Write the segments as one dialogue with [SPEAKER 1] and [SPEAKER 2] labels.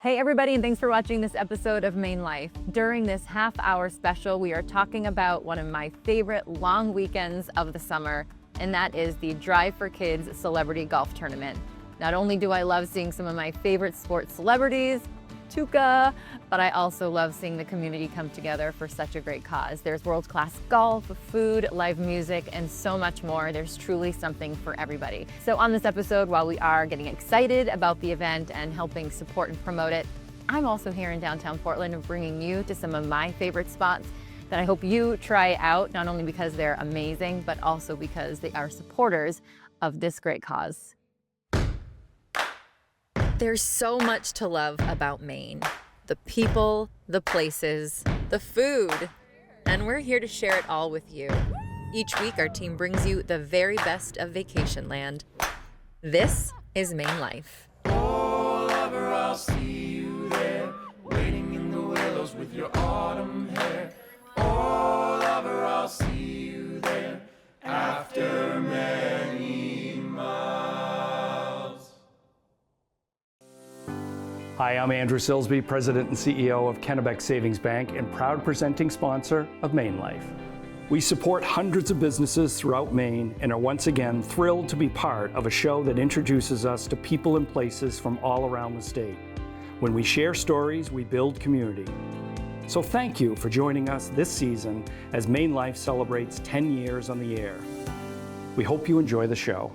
[SPEAKER 1] Hey everybody, and thanks for watching this episode of Maine Life. During this half-hour special, we are talking about one of my favorite long weekends of the summer, and that is the Drive for Kids Celebrity Golf Tournament. Not only do I love seeing some of my favorite sports celebrities, Tuca, but I also love seeing the community come together for such a great cause. There's world-class golf, food, live music, and so much more. There's truly something for everybody. So on this episode, while we are getting excited about the event and helping support and promote it, I'm also here in downtown Portland bringing you to some of my favorite spots that I hope you try out, not only because they're amazing, but also because they are supporters of this great cause. There's so much to love about Maine. The people, the places, the food, and we're here to share it all with you. Each week, our team brings you the very best of vacation land. This is Maine Life.
[SPEAKER 2] Oh, lover, I'll see you there, waiting in the willows with your autumn hair. Oh, lover, I'll see you there, after many miles.
[SPEAKER 3] Hi, I'm Andrew Silsby, President and CEO of Canopy Savings Bank and proud presenting sponsor of Maine Life. We support hundreds of businesses throughout Maine and are once again thrilled to be part of a show that introduces us to people and places from all around the state. When we share stories, we build community. So thank you for joining us this season as Maine Life celebrates 10 years on the air. We hope you enjoy the show.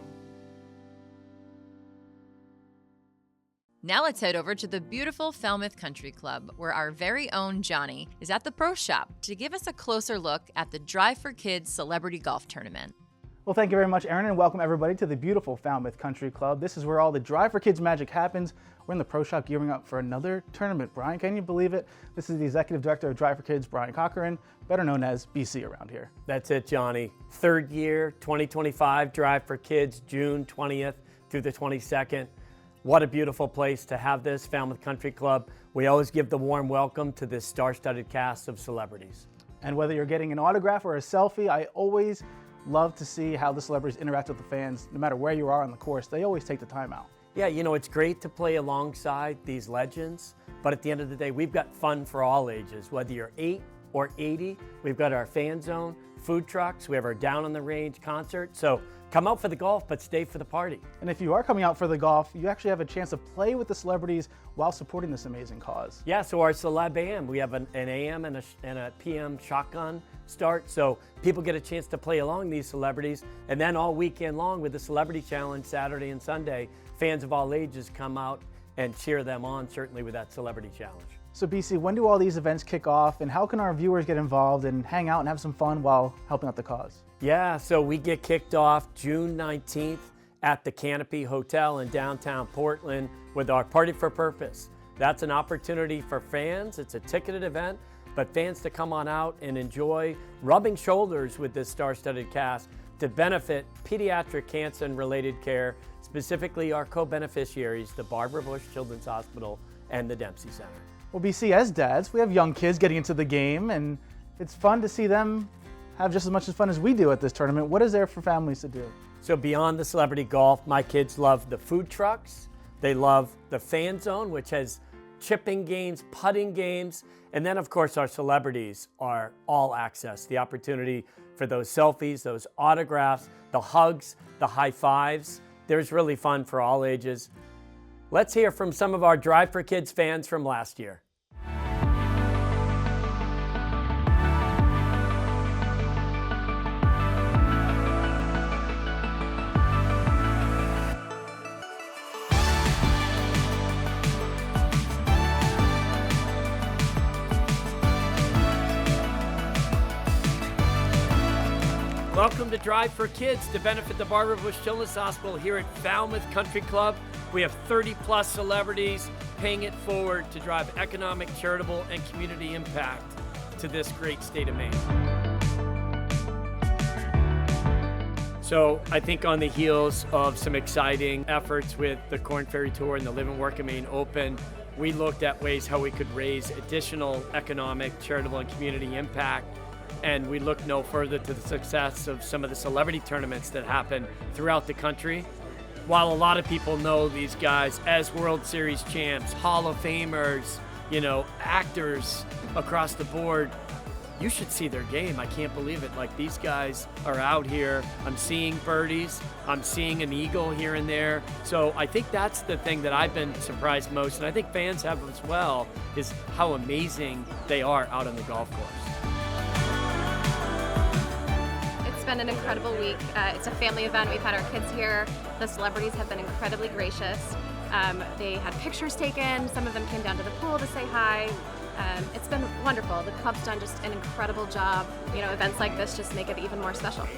[SPEAKER 1] Now let's head over to the beautiful Falmouth Country Club, where our very own Johnny is at the Pro Shop to give us a closer look at the Drive for Kids Celebrity Golf Tournament.
[SPEAKER 4] Well, thank you very much, Erin, and welcome everybody to the beautiful Falmouth Country Club. This is where all the Drive for Kids magic happens. We're in the Pro Shop gearing up for another tournament. Brian, can you believe it? This is the Executive Director of Drive for Kids, Brian Cochran, better known as BC around here.
[SPEAKER 5] That's it, Johnny. Third year, 2025, Drive for Kids, June 20th through the 22nd. What a beautiful place to have this, Falmouth Country Club. We always give the warm welcome to this star-studded cast of celebrities.
[SPEAKER 4] And whether you're getting an autograph or a selfie, I always love to see how the celebrities interact with the fans. No matter where you are on the course, they always take the time out.
[SPEAKER 5] Yeah, you know, it's great to play alongside these legends, but at the end of the day, we've got fun for all ages. Whether you're 8 or 80, we've got our fan zone, food trucks, we have our Down on the Range concert. So come out for the golf, but stay for the party.
[SPEAKER 4] And if you are coming out for the golf, you actually have a chance to play with the celebrities while supporting this amazing cause.
[SPEAKER 5] Yeah, so our Celeb AM, we have an AM and a PM shotgun start, so people get a chance to play along these celebrities. And then all weekend long with the Celebrity Challenge, Saturday and Sunday, fans of all ages come out and cheer them on, certainly with that Celebrity Challenge.
[SPEAKER 4] So BC, when do all these events kick off, and how can our viewers get involved and hang out and have some fun while helping out the cause?
[SPEAKER 5] Yeah, so we get kicked off June 19th at the Canopy Hotel in downtown Portland with our Party for Purpose. That's an opportunity for fans. It's a ticketed event, but fans to come on out and enjoy rubbing shoulders with this star-studded cast to benefit pediatric cancer and related care, specifically our co-beneficiaries, the Barbara Bush Children's Hospital and the Dempsey Center.
[SPEAKER 4] Well, BC, as dads, we have young kids getting into the game, and it's fun to see them have just as much fun as we do at this tournament. What is there for families to do?
[SPEAKER 5] So beyond the celebrity golf, my kids love the food trucks. They love the fan zone, which has chipping games, putting games, and then of course our celebrities are all access. The opportunity for those selfies, those autographs, the hugs, the high fives. There's really fun for all ages. Let's hear from some of our Drive for Kids fans from last year. Welcome to Drive for Kids to benefit the Barbara Bush Children's Hospital here at Falmouth Country Club. We have 30 plus celebrities paying it forward to drive economic, charitable, and community impact to this great state of Maine. So I think on the heels of some exciting efforts with the Corn Ferry Tour and the Live and Work in Maine Open, we looked at ways how we could raise additional economic, charitable, and community impact. And we look no further to the success of some of the celebrity tournaments that happen throughout the country. while a lot of people know these guys as World Series champs, Hall of Famers, you know, actors across the board, you should see their game. I can't believe it. Like, these guys are out here. I'm seeing birdies. I'm seeing an eagle here and there. So I think that's the thing that I've been surprised most, and I think fans have as well, is how amazing they are out on the golf course.
[SPEAKER 6] It's been an incredible week. It's a family event. We've had our kids here. The celebrities have been incredibly gracious. They had pictures taken. Some of them came down to the pool to say hi. It's been wonderful. The club's done just an incredible job. You know, events like this just make it even more special.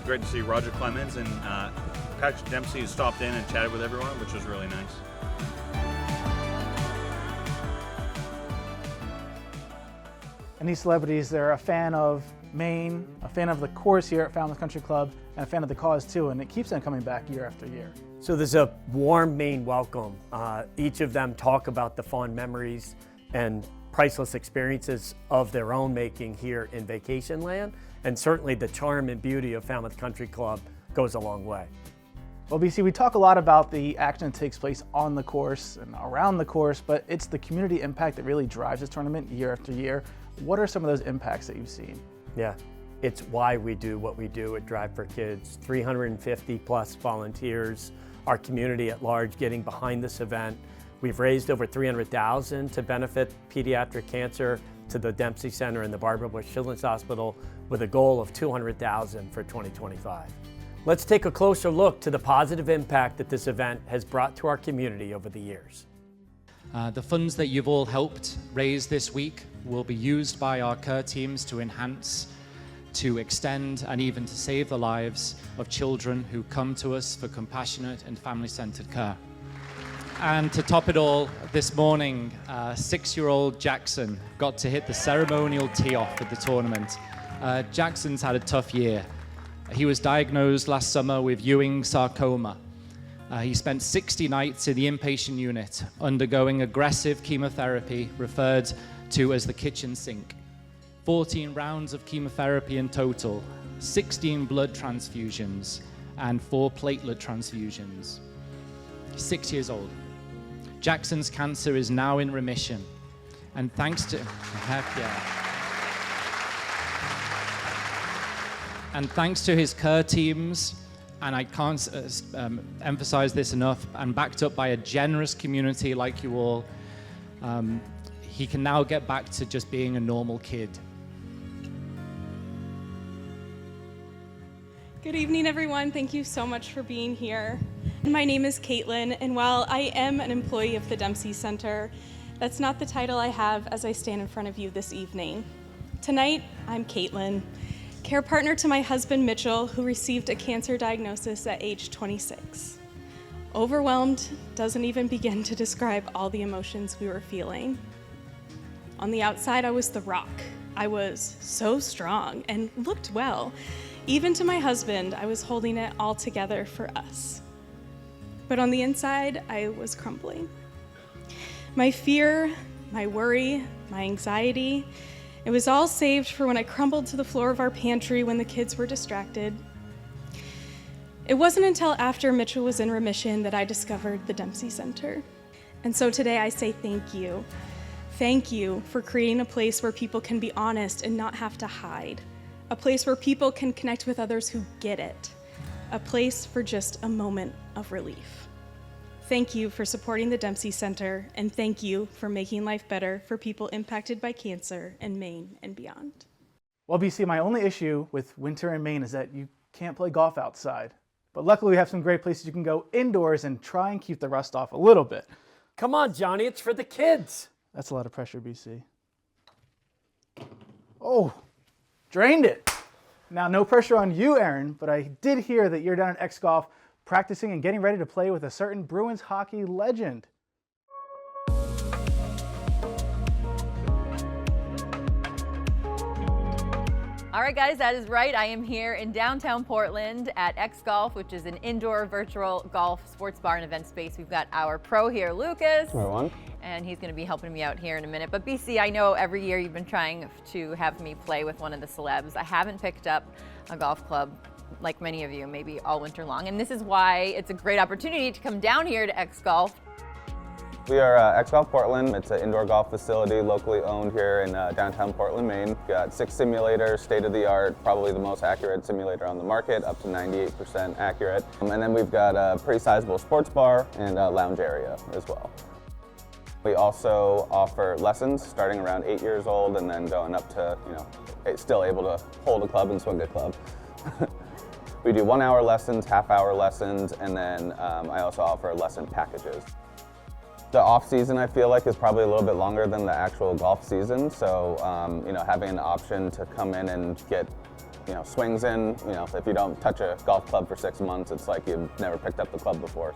[SPEAKER 7] Great to see Roger Clemens and Patrick Dempsey has stopped in and chatted with everyone, which was really nice.
[SPEAKER 4] And these celebrities, they're a fan of Maine, a fan of the course here at Falmouth Country Club, and a fan of the cause too, and it keeps them coming back year after year.
[SPEAKER 5] So there's a warm Maine welcome. Each of them talk about the fond memories and priceless experiences of their own making here in vacation land, and certainly the charm and beauty of Falmouth Country Club goes a long way.
[SPEAKER 4] Well, BC, we talk a lot about the action that takes place on the course and around the course, but it's the community impact that really drives this tournament year after year. What are some of those impacts that you've seen?
[SPEAKER 5] Yeah, it's why we do what we do at Drive for Kids. 350 plus volunteers, our community at large getting behind this event. We've raised over $300,000 to benefit pediatric cancer to the Dempsey Center and the Barbara Bush Children's Hospital, with a goal of $200,000 for 2025. Let's take a closer look to the positive impact that this event has brought to our community over the years.
[SPEAKER 8] The funds that you've all helped raise this week will be used by our care teams to enhance, to extend, and even to save the lives of children who come to us for compassionate and family-centered care. And to top it all, this morning, 6-year-old Jackson got to hit the ceremonial tee-off at the tournament. Jackson's had a tough year. He was diagnosed last summer with Ewing sarcoma. He spent 60 nights in the inpatient unit, undergoing aggressive chemotherapy referred to as the kitchen sink. 14 rounds of chemotherapy in total, 16 blood transfusions, and 4 platelet transfusions. 6 years old. Jackson's cancer is now in remission, and thanks to his care teams, and I can't emphasize this enough, and backed up by a generous community like you all, he can now get back to just being a normal kid.
[SPEAKER 9] Good evening, everyone. Thank you so much for being here. My name is Caitlin, and while I am an employee of the Dempsey Center, that's not the title I have as I stand in front of you this evening. Tonight, I'm Caitlin, care partner to my husband Mitchell, who received a cancer diagnosis at age 26. Overwhelmed doesn't even begin to describe all the emotions we were feeling. On the outside, I was the rock. I was so strong and looked well. Even to my husband, I was holding it all together for us. But on the inside, I was crumbling. My fear, my worry, my anxiety, it was all saved for when I crumbled to the floor of our pantry when the kids were distracted. It wasn't until after Mitchell was in remission that I discovered the Dempsey Center. And so today I say thank you. Thank you for creating a place where people can be honest and not have to hide. A place where people can connect with others who get it. A place for just a moment of relief. Thank you for supporting the Dempsey Center, and thank you for making life better for people impacted by cancer in Maine and beyond.
[SPEAKER 4] Well, BC, my only issue with winter in Maine is that you can't play golf outside. But luckily we have some great places you can go indoors and try and keep the rust off a little bit.
[SPEAKER 5] Come on, Johnny, it's for the kids.
[SPEAKER 4] That's a lot of pressure, BC. Oh, drained it. Now, no pressure on you, Aaron, but I did hear that you're down at X Golf practicing and getting ready to play with a certain Bruins hockey legend.
[SPEAKER 1] All right, guys, that is right. I am here in downtown Portland at X Golf, which is an indoor virtual golf sports bar and event space. We've got our pro here, Lucas.
[SPEAKER 10] Everyone.
[SPEAKER 1] And he's going to be helping me out here in a minute. But BC, I know every year you've been trying to have me play with one of the celebs. I haven't picked up a golf club like many of you, maybe all winter long. And this is why it's a great opportunity to come down here to X Golf.
[SPEAKER 10] We are X Golf Portland. It's an indoor golf facility locally owned here in downtown Portland, Maine. Got 6 simulators, state-of-the-art, probably the most accurate simulator on the market, up to 98% accurate. And then we've got a pretty sizable sports bar and a lounge area as well. We also offer lessons starting around 8 years old and then going up to, still able to hold a club and swing a club. We do 1-hour lessons, half-hour lessons, and then I also offer lesson packages. The off season, I feel like, is probably a little bit longer than the actual golf season. So, having an option to come in and get, swings in, if you don't touch a golf club for 6 months, it's like you've never picked up the club before.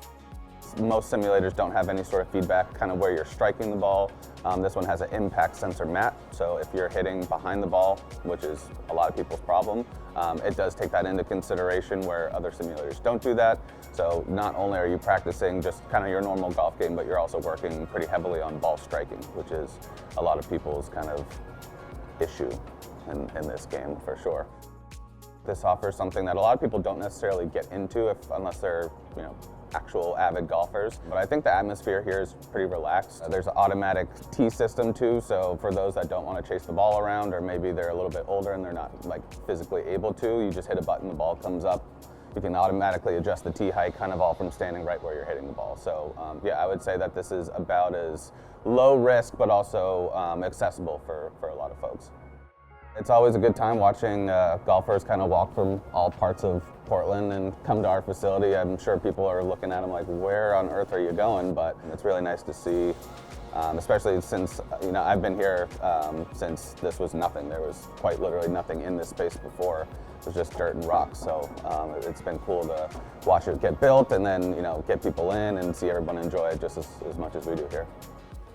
[SPEAKER 10] Most simulators don't have any sort of feedback kind of where you're striking the ball. This one has an impact sensor mat, so if you're hitting behind the ball, which is a lot of people's problem, it does take that into consideration where other simulators don't do that. So not only are you practicing just kind of your normal golf game, but you're also working pretty heavily on ball striking, which is a lot of people's kind of issue in this game for sure. This offers something that a lot of people don't necessarily get into unless they're, actual avid golfers. But I think the atmosphere here is pretty relaxed. There's an automatic tee system too, so for those that don't want to chase the ball around, or maybe they're a little bit older and they're not physically able to, you just hit a button, the ball comes up. You can automatically adjust the tee height kind of all from standing right where you're hitting the ball. So I would say that this is about as low risk but also accessible for a lot of folks. It's always a good time watching golfers kind of walk from all parts of Portland and come to our facility. I'm sure people are looking at them like, where on earth are you going? But it's really nice to see, especially since I've been here since this was nothing. There was quite literally nothing in this space before. It was just dirt and rocks. So it's been cool to watch it get built and then get people in and see everyone enjoy it just as much as we do here.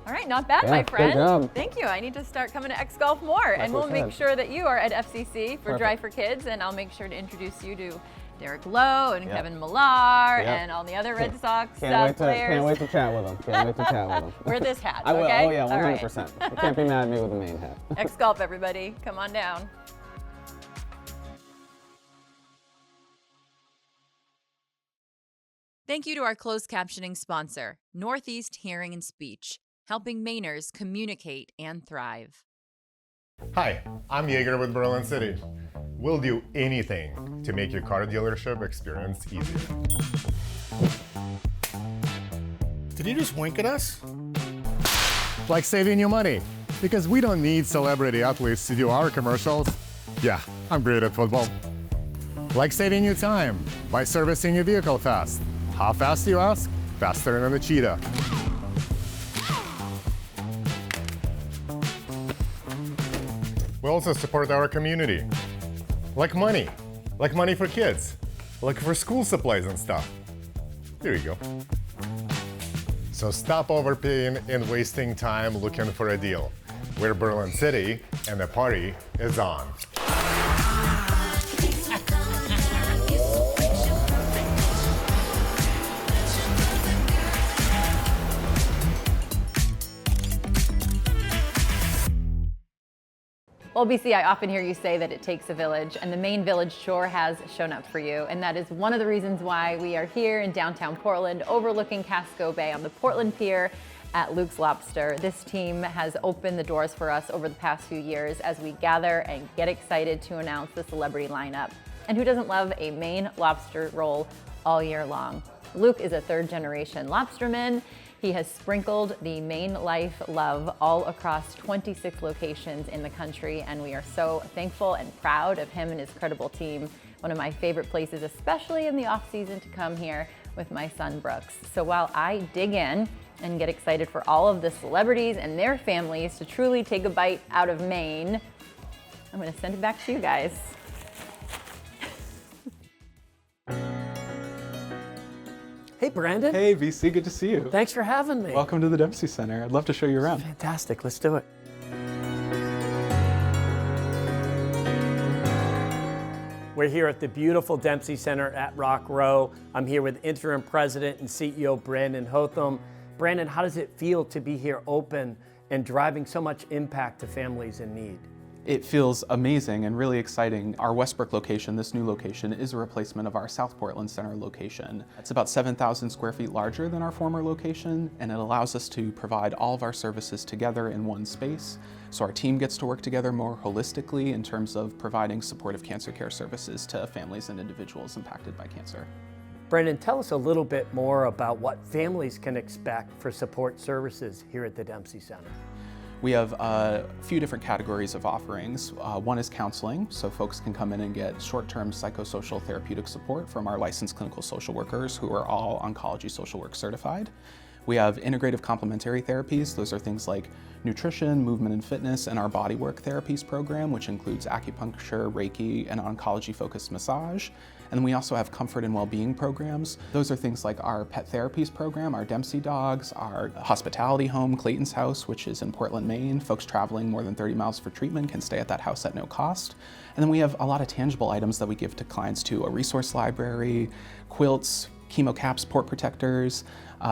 [SPEAKER 1] All right, not bad,
[SPEAKER 10] Yeah,
[SPEAKER 1] my friend.
[SPEAKER 10] good job.
[SPEAKER 1] Thank you. I need to start coming to X Golf more, and we'll make sure that you are at FCC for
[SPEAKER 10] Perfect.
[SPEAKER 1] Drive for Kids, and I'll make sure to introduce you to Derek Lowe and Kevin Millar and all the other Red Sox players.
[SPEAKER 10] Can't wait to chat with them. Can't wait to chat with them.
[SPEAKER 1] Wear this hat,
[SPEAKER 10] I will.
[SPEAKER 1] okay?
[SPEAKER 10] Oh yeah,
[SPEAKER 1] All right.
[SPEAKER 10] 100%. You can't be mad at me with a Maine hat.
[SPEAKER 1] X Golf, everybody. Come on down. Thank you to our closed captioning sponsor, Northeast Hearing and Speech, helping Mainers communicate and thrive.
[SPEAKER 11] Hi, I'm Yeager with Berlin City. We'll do anything to make your car dealership experience easier. Did you just wink at us? Like saving you money, because we don't need celebrity athletes to do our commercials. Yeah, I'm great at football. Like saving you time by servicing your vehicle fast. How fast, you ask? Faster than a cheetah. We also support our community. Like money for kids, like for school supplies and stuff. Here you go. So stop overpaying and wasting time looking for a deal. We're Berlin City, and the party is on.
[SPEAKER 1] Well, BC, I often hear you say that it takes a village, and the Maine Village sure has shown up for you. And that is one of the reasons why we are here in downtown Portland, overlooking Casco Bay on the Portland Pier at Luke's Lobster. This team has opened the doors for us over the past few years as we gather and get excited to announce the celebrity lineup. And who doesn't love a Maine lobster roll all year long? Luke is a third-generation lobsterman. He has sprinkled the Maine Life love all across 26 locations in the country, and we are so thankful and proud of him and his incredible team. One of my favorite places, especially in the off-season, to come here with my son Brooks. So while I dig in and get excited for all of the celebrities and their families to truly take a bite out of Maine, I'm gonna send it back to you guys.
[SPEAKER 5] Hey, Brandon.
[SPEAKER 12] Hey, VC, good to see you.
[SPEAKER 5] Thanks for having me.
[SPEAKER 12] Welcome to the Dempsey Center. I'd love to show you around.
[SPEAKER 5] Fantastic. Let's do it. We're here at the beautiful Dempsey Center at Rock Row. I'm here with interim president and CEO Brandon Hotham. Brandon, how does it feel to be here open and driving so much impact to families in need?
[SPEAKER 12] It feels amazing and really exciting. Our Westbrook location, this new location, is a replacement of our South Portland Center location. It's about 7,000 square feet larger than our former location, and it allows us to provide all of our services together in one space. So our team gets to work together more holistically in terms of providing supportive cancer care services to families and individuals impacted by cancer.
[SPEAKER 5] Brendan, tell us a little bit more about what families can expect for support services here at the Dempsey Center.
[SPEAKER 12] We have a few different categories of offerings. One is counseling, so folks can come in and get short-term psychosocial therapeutic support from our licensed clinical social workers who are all oncology social work certified. We have integrative complementary therapies. Those are things like nutrition, movement and fitness, and our bodywork therapies program, which includes acupuncture, Reiki, and oncology-focused massage. And then we also have comfort and well-being programs. Those are things like our pet therapies program, our Dempsey dogs, our hospitality home, Clayton's House, which is in Portland, Maine. Folks traveling more than 30 miles for treatment can stay at that house at no cost. And then we have a lot of tangible items that we give to clients too, a resource library, quilts, chemo caps, port protectors.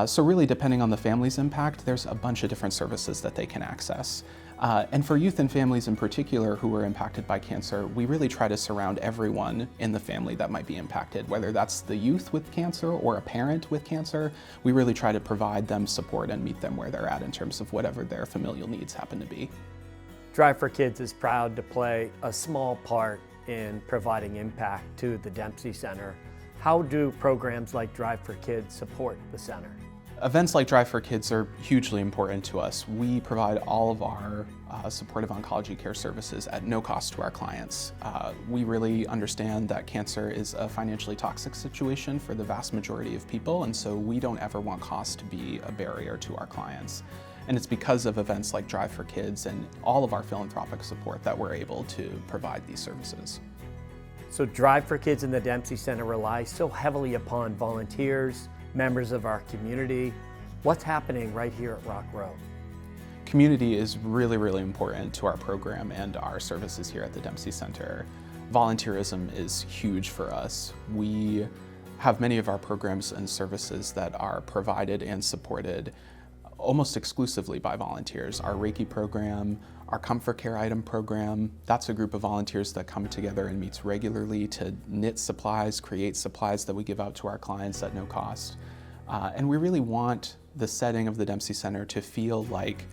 [SPEAKER 12] So really, depending on the family's impact, there's a bunch of different services that they can access. And for youth and families in particular who are impacted by cancer, we really try to surround everyone in the family that might be impacted, whether that's the youth with cancer or a parent with cancer. We really try to provide them support and meet them where they're at in terms of whatever their familial needs happen to be.
[SPEAKER 5] Drive for Kids is proud to play a small part in providing impact to the Dempsey Center. How do programs like Drive for Kids support the center?
[SPEAKER 12] Events like Drive for Kids are hugely important to us. We provide all of our supportive oncology care services at no cost to our clients. We really understand that cancer is a financially toxic situation for the vast majority of people, and so we don't ever want cost to be a barrier to our clients. And it's because of events like Drive for Kids and all of our philanthropic support that we're able to provide these services.
[SPEAKER 5] So Drive for Kids in the Dempsey Center relies so heavily upon volunteers, members of our community. What's happening right here at Rock Row?
[SPEAKER 12] Community is really, really important to our program and our services here at the Dempsey Center. Volunteerism is huge for us. We have many of our programs and services that are provided and supported almost exclusively by volunteers. Our Reiki program, our Comfort Care Item program, that's a group of volunteers that come together and meets regularly to knit supplies, create supplies that we give out to our clients at no cost. And we really want the setting of the Dempsey Center to feel like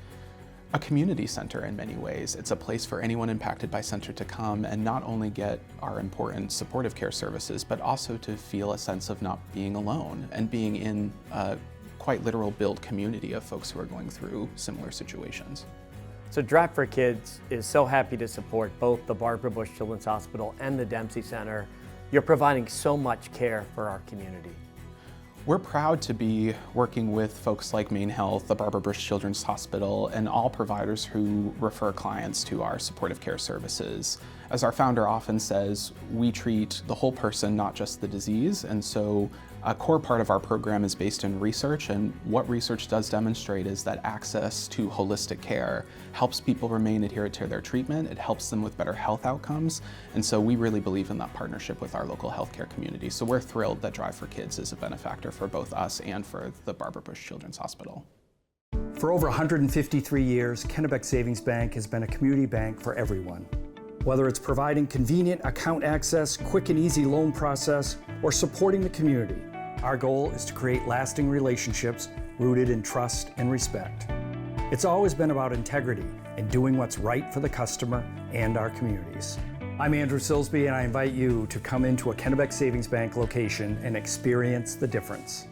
[SPEAKER 12] a community center in many ways. It's a place for anyone impacted by cancer to come and not only get our important supportive care services, but also to feel a sense of not being alone and being in a quite literal built community of folks who are going through similar situations.
[SPEAKER 5] So Drive for Kids is so happy to support both the Barbara Bush Children's Hospital and the Dempsey Center. You're providing so much care for our community.
[SPEAKER 12] We're proud to be working with folks like Maine Health, the Barbara Bush Children's Hospital, and all providers who refer clients to our supportive care services. As our founder often says, we treat the whole person, not just the disease, and so a core part of our program is based in research, and what research does demonstrate is that access to holistic care helps people remain adherent to their treatment, it helps them with better health outcomes, and so we really believe in that partnership with our local healthcare community. So we're thrilled that Drive for Kids is a benefactor for both us and for the Barbara Bush Children's Hospital.
[SPEAKER 3] For over 153 years, Kennebec Savings Bank has been a community bank for everyone. Whether it's providing convenient account access, quick and easy loan process, or supporting the community, our goal is to create lasting relationships rooted in trust and respect. It's always been about integrity and doing what's right for the customer and our communities. I'm Andrew Silsby, and I invite you to come into a Kennebec Savings Bank location and experience the difference.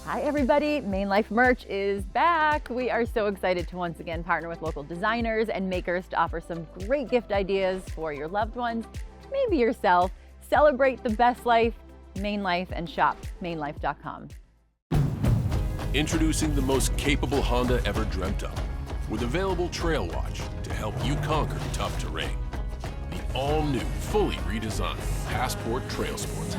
[SPEAKER 1] Hi everybody, Maine Life merch is back. We are so excited to once again partner with local designers and makers to offer some great gift ideas for your loved ones, maybe yourself. Celebrate the best life, Maine Life, and shop mainelife.com.
[SPEAKER 13] Introducing the most capable Honda ever dreamt of. with available Trail Watch to help you conquer tough terrain. The all-new, fully redesigned Passport Trail Sports.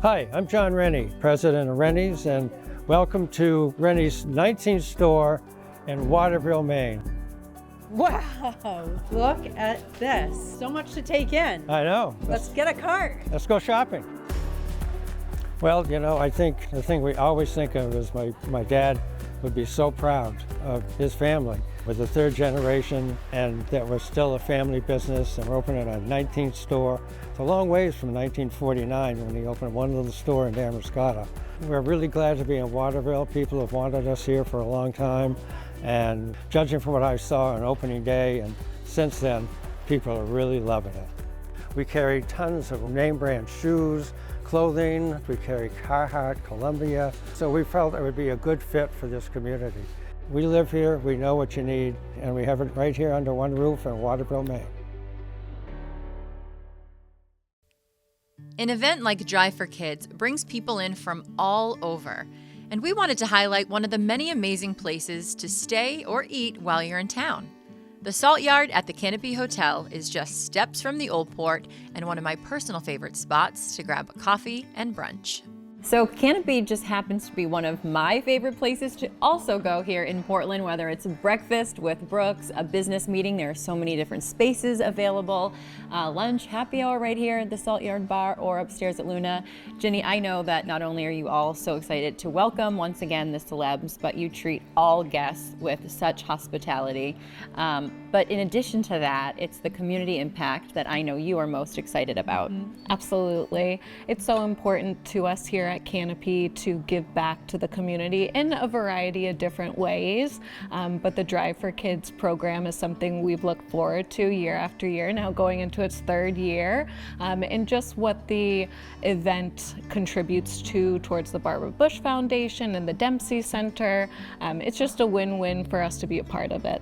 [SPEAKER 14] Hi, I'm John Rennie, president of Rennie's, and welcome to Rennie's 19th store in Waterville, Maine.
[SPEAKER 15] Wow, look at this. So much to take in.
[SPEAKER 14] I know.
[SPEAKER 15] Let's get a cart.
[SPEAKER 14] Let's go shopping. Well, you know, I think the thing we always think of is my dad would be so proud of his family. With the third generation, and that we're still a family business, and we're opening our 19th store. It's a long ways from 1949 when he opened one little store in Damascotta. We're really glad to be in Waterville. People have wanted us here for a long time, and judging from what I saw on opening day and since then, people are really loving it. We carry tons of name brand shoes, clothing, we carry Carhartt, Columbia, so we felt it would be a good fit for this community. We live here, we know what you need, and we have it right here under one roof in Waterville, Maine.
[SPEAKER 1] An event like Drive for Kids brings people in from all over, and we wanted to highlight one of the many amazing places to stay or eat while you're in town. The Salt Yard at the Canopy Hotel is just steps from the Old Port and one of my personal favorite spots to grab a coffee and brunch. So Canopy just happens to be one of my favorite places to also go here in Portland, whether it's breakfast with Brooks, a business meeting. There are so many different spaces available. Lunch, happy hour right here at the Salt Yard Bar or upstairs at Luna. Jenny, I know that not only are you all so excited to welcome once again the celebs, but you treat all guests with such hospitality. But in addition to that, it's the community impact that I know you are most excited about.
[SPEAKER 9] Absolutely. It's so important to us here at Canopy to give back to the community in a variety of different ways. But the Drive for Kids program is something we've looked forward to year after year, now going into its third year. And just what the event contributes towards the Barbara Bush Foundation and the Dempsey Center. It's just a win-win for us to be a part of it.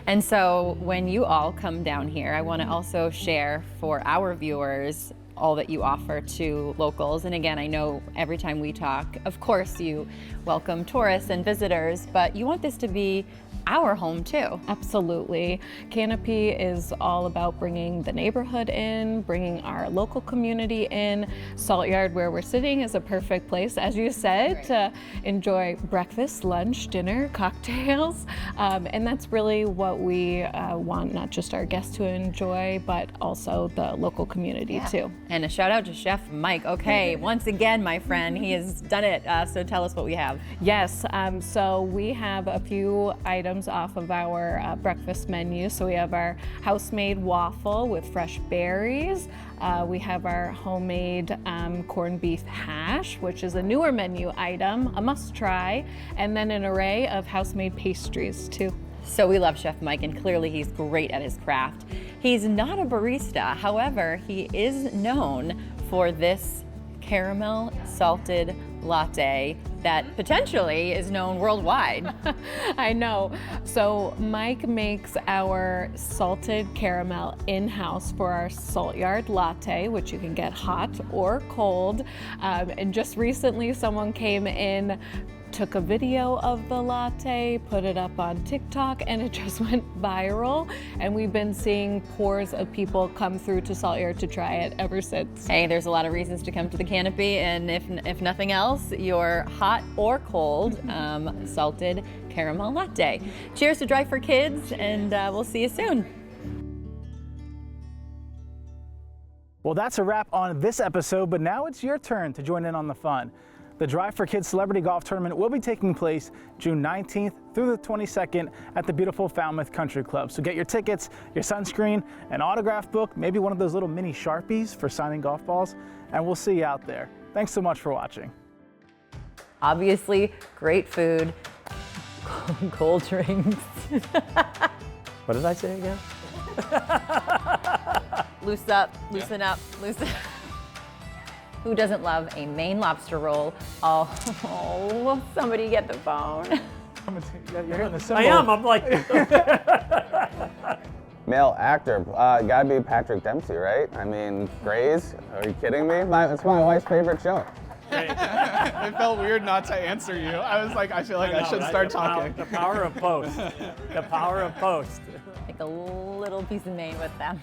[SPEAKER 1] And so when you all come down here, I want to also share for our viewers all that you offer to locals. And again, I know every time we talk, of course you welcome tourists and visitors, but you want this to be our home too.
[SPEAKER 9] Absolutely. Canopy is all about bringing the neighborhood in, bringing our local community in. Salt Yard, where we're sitting, is a perfect place, as you said, to enjoy breakfast, lunch, dinner, cocktails. And that's really what we want, not just our guests to enjoy, but also the local community too.
[SPEAKER 1] And a shout out to Chef Mike. Okay, once again, my friend, he has done it. So tell us what we have.
[SPEAKER 9] Yes, so we have a few items off of our breakfast menu. So we have our house-made waffle with fresh berries. We have our homemade corned beef hash, which is a newer menu item, a must-try, and then an array of house-made pastries too.
[SPEAKER 1] So we love Chef Mike, and clearly he's great at his craft. He's not a barista, however, he is known for this caramel salted latte that potentially is known worldwide.
[SPEAKER 9] I know. So Mike makes our salted caramel in-house for our Salt Yard latte, which you can get hot or cold. And just recently someone came in, took a video of the latte, put it up on TikTok, and it just went viral. And we've been seeing pours of people come through to Salt Yard to try it ever since.
[SPEAKER 1] Hey, there's a lot of reasons to come to the Canopy, and if nothing else, your hot or cold salted caramel latte. Cheers to Drive for Kids, and we'll see you soon.
[SPEAKER 4] Well, that's a wrap on this episode, but now it's your turn to join in on the fun. The Drive for Kids Celebrity Golf Tournament will be taking place June 19th through the 22nd at the beautiful Falmouth Country Club. So get your tickets, your sunscreen, an autograph book, maybe one of those little mini Sharpies for signing golf balls, and we'll see you out there. Thanks so much for watching.
[SPEAKER 1] Obviously, great food, cold drinks.
[SPEAKER 5] What did I say again?
[SPEAKER 1] Loosen up. Who doesn't love a Maine lobster roll? Oh, somebody get the phone.
[SPEAKER 4] You're hitting the symbol.
[SPEAKER 5] I am, I'm like.
[SPEAKER 10] Male actor, gotta be Patrick Dempsey, right? I mean, Grays, are you kidding me? It's my wife's favorite show.
[SPEAKER 5] great.
[SPEAKER 4] It felt weird not to answer you. I was like, I feel like I should start talking.
[SPEAKER 5] The power of post. The power of post.
[SPEAKER 1] Like a little piece of Maine with them.